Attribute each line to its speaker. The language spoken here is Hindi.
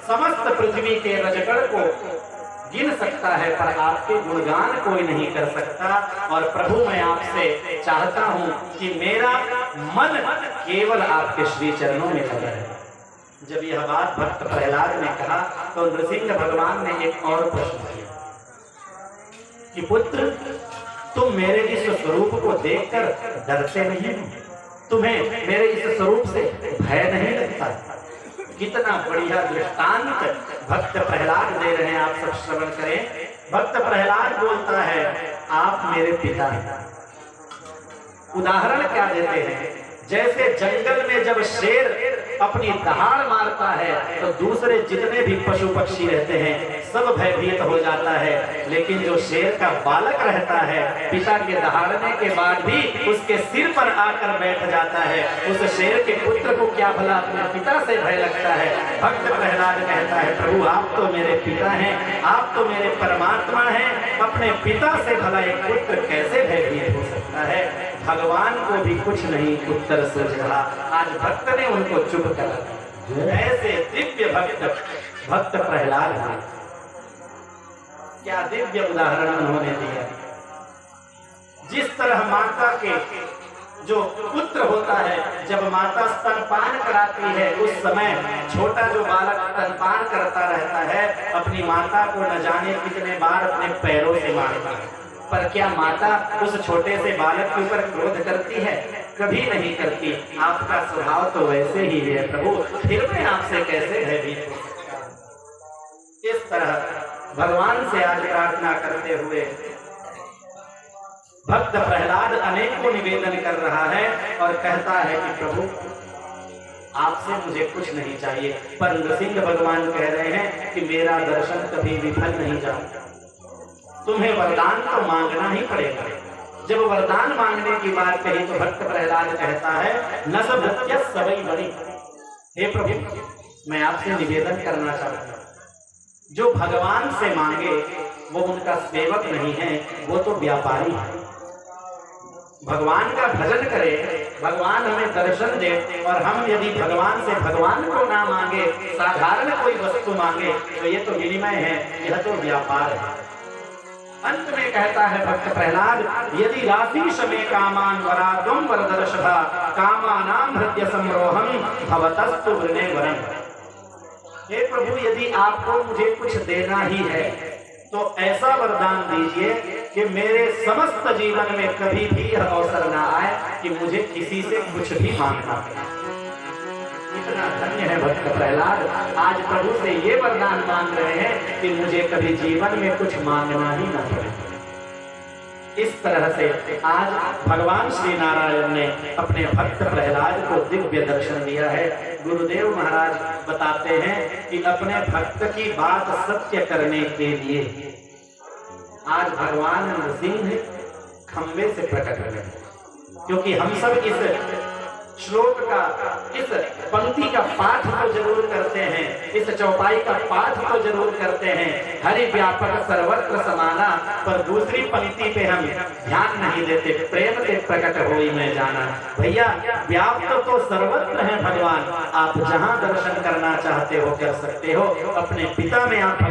Speaker 1: समस्त पृथ्वी के रजगण को गिन सकता है, पर आपके गुणगान कोई नहीं कर सकता। और प्रभु मैं आपसे चाहता हूं कि मेरा मन केवल आपके श्री चरणों में लगा है। जब यह बात भक्त प्रहलाद ने कहा तो नृसिंह भगवान ने एक और प्रश्न किया कि पुत्र, तुम मेरे इस स्वरूप को देखकर डरते नहीं हो? तुम्हें मेरे इस स्वरूप से भय नहीं लगता? कितना बढ़िया दृष्टांत भक्त प्रहलाद दे रहे हैं, आप सब श्रवण करें। भक्त प्रहलाद बोलता है, आप मेरे पिता हैं। उदाहरण क्या देते हैं? जैसे जंगल में जब शेर अपनी दहाड़ मारता है तो दूसरे जितने भी पशु पक्षी रहते हैं सब भयभीत हो जाता है, लेकिन जो शेर का बालक रहता है पिता के दहाड़ने के बाद भी उसके सिर पर आकर बैठ जाता है, उस शेर के पुत्र को क्या भला अपने पिता से भय लगता है? भक्त प्रहलाद कहता है, प्रभु आप तो मेरे पिता हैं, आप तो मेरे परमात्मा हैं, अपने पिता से भला एक पुत्र कैसे भयभीत हो सकता है? भगवान को भी कुछ नहीं उत्तर सूझ रहा। आज भक्त ने उनको चुप करा। ऐसे दिव्य भक्त प्रहलाद हैं। क्या दिव्य उदाहरण उन्होंने दिया। जिस तरह माता के जो पुत्र होता है, जब माता स्तनपान कराती है उस समय छोटा जो बालक स्तनपान करता रहता है अपनी माता को न जाने कितने बार अपने पैरों से मारता है, पर क्या माता उस छोटे से बालक के ऊपर क्रोध करती है? कभी नहीं करती। आपका स्वभाव तो वैसे ही है प्रभु, फिर मैं आपसे कैसे भयभीत हो सकता हूं? इस तरह भगवान से आज प्रार्थना करते हुए भक्त प्रहलाद अनेकों निवेदन कर रहा है और कहता है कि प्रभु आपसे मुझे कुछ नहीं चाहिए, पर नृसिंह भगवान कह रहे हैं कि मेरा दर्शन कभी विफल नहीं जाएगा, तुम्हें वरदान तो मांगना ही पड़ेगा। जब वरदान मांगने की बात कही तो भक्त प्रहलाद कहता है, न सब सबई बड़ी। हे प्रभु मैं आपसे निवेदन करना चाहता हूं, जो भगवान से मांगे वो उनका सेवक नहीं है, वो तो व्यापारी है। भगवान का भजन करे, भगवान हमें दर्शन दे, और हम यदि भगवान से भगवान को ना मांगे, साधारण कोई वस्तु मांगे तो ये तो विनिमय है, यह तो व्यापार है। अंत में कहता है भक्त प्रहलाद, यदि राशि समय कामान वरादुम वरदर्शभा कामानां हृदय संरोहम भवतस्तु वृणे वरम। हे प्रभु यदि आपको मुझे कुछ देना ही है तो ऐसा वरदान दीजिए कि मेरे समस्त जीवन में कभी भी यह अवसर ना आए कि मुझे किसी से कुछ भी मांगना पड़े। इतना धन्य है भक्त प्रहलाद, आज प्रभु से ये वरदान मांग रहे हैं कि मुझे कभी जीवन में कुछ मांगना ही ना पड़े। इस तरह से आज भगवान श्री नारायण ने अपने भक्त प्रहलाद को दिव्य दर्शन दिया है। गुरुदेव महाराज बताते हैं कि अपने भक्त की बात सत्य करने के लिए आज भगवान नृसिंह खंबे से प्रकट हुए, क्योंकि हम सब इस श्लोक का, इस पंक्ति का पाठ तो जरूर करते हैं, इस चौपाई का पाठ तो जरूर करते हैं, हरि व्यापक सर्वत्र समाना, पर दूसरी पंक्ति पे हम ध्यान नहीं देते, प्रेम से प्रकट होई मैं जाना। भैया व्याप्त तो सर्वत्र है भगवान, आप जहां दर्शन करना चाहते हो कर सकते हो। अपने पिता में आप